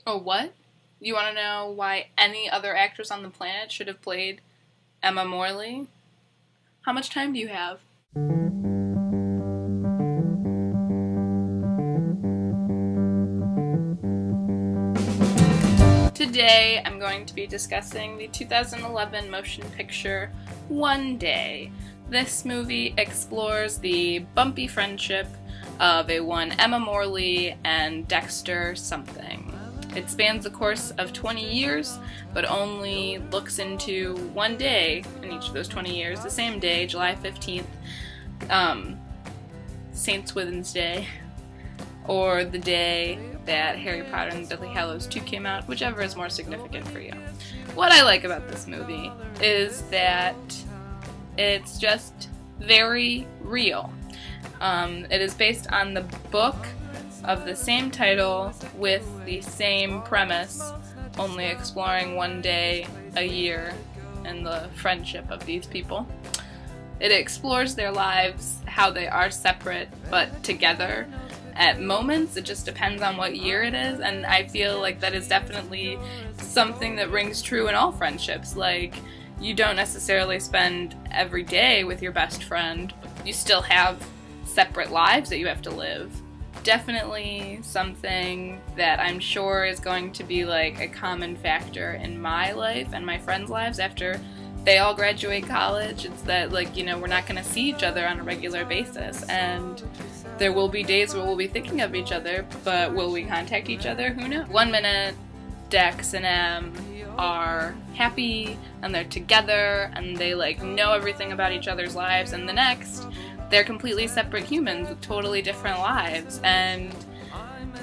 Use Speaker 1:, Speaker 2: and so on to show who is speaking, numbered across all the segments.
Speaker 1: Oh, what? You want to know why any other actress on the planet should have played Emma Morley? How much time do you have? Today, I'm going to be discussing the 2011 motion picture One Day. This movie explores the bumpy friendship of one Emma Morley and Dexter something. It spans the course of 20 years, but only looks into one day in each of those 20 years, the same day, July 15th, St. Swithin's Day, or the day that Harry Potter and the Deathly Hallows 2 came out, whichever is more significant for you. What I like about this movie is that it's just very real. It is based on the book of the same title with the same premise, only exploring one day a year and the friendship of these people. It explores their lives, how they are separate but together at moments. It just depends on what year it is, and I feel like that is definitely something that rings true in all friendships. Like, you don't necessarily spend every day with your best friend. You still have separate lives that you have to live. Definitely something that I'm sure is going to be like a common factor in my life and my friends' lives after they all graduate college. It's that, like, you know, we're not going to see each other on a regular basis, and there will be days where we'll be thinking of each other, but will we contact each other? Who knows? One minute, Dex and Em are happy and they're together and they like know everything about each other's lives, and the next, they're completely separate humans with totally different lives, and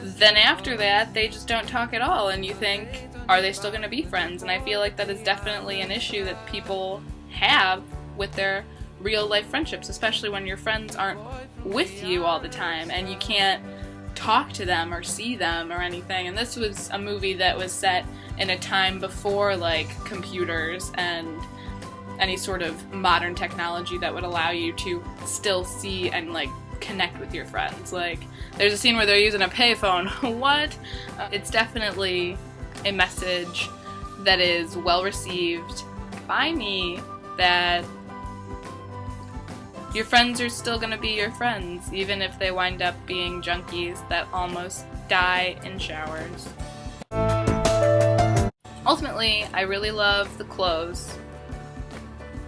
Speaker 1: then after that, they just don't talk at all, and you think, are they still going to be friends? And I feel like that is definitely an issue that people have with their real life friendships, especially when your friends aren't with you all the time and you can't talk to them or see them or anything. And this was a movie that was set in a time before like computers and any sort of modern technology that would allow you to still see and like connect with your friends. Like, there's a scene where they're using a payphone. What? It's definitely a message that is well received by me, that your friends are still gonna be your friends, even if they wind up being junkies that almost die in showers. Ultimately, I really love the clothes.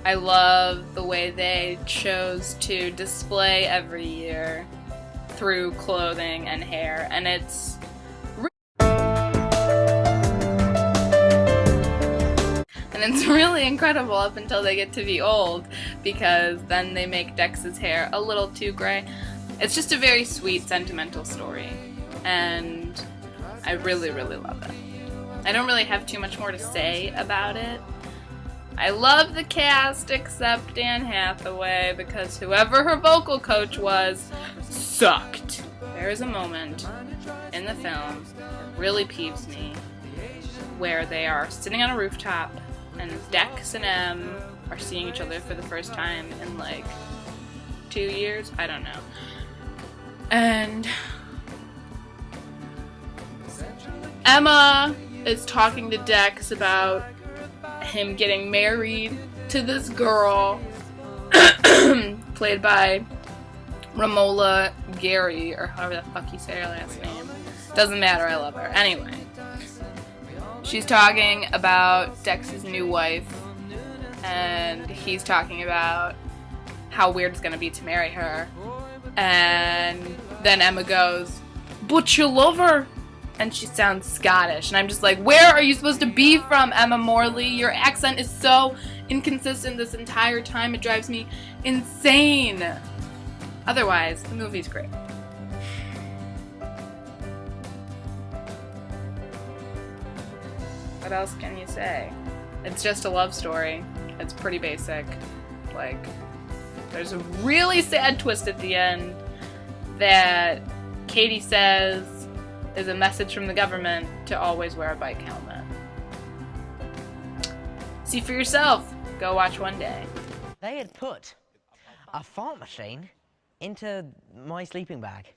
Speaker 1: I love the way they chose to display every year through clothing and hair, and it's really incredible up until they get to be old, because then they make Dex's hair a little too gray. It's just a very sweet, sentimental story, and I really, really love it. I don't really have too much more to say about it. I love the cast except Anne Hathaway, because whoever her vocal coach was sucked. There is a moment in the film that really peeves me where they are sitting on a rooftop and Dex and Em are seeing each other for the first time in like 2 years? I don't know. And Emma is talking to Dex about him getting married to this girl played by Romola Gary, or however the fuck you say her last name. Doesn't matter, I love her. Anyway, she's talking about Dex's new wife, and he's talking about how weird it's gonna be to marry her. And then Emma goes, "But you love her?" And she sounds Scottish, and I'm just like, where are you supposed to be from, Emma Morley? Your accent is so inconsistent this entire time, it drives me insane. Otherwise, the movie's great. What else can you say? It's just a love story. It's pretty basic. Like, there's a really sad twist at the end that Katie says is a message from the government to always wear a bike helmet. See for yourself. Go watch One Day.
Speaker 2: They had put a fart machine into my sleeping bag.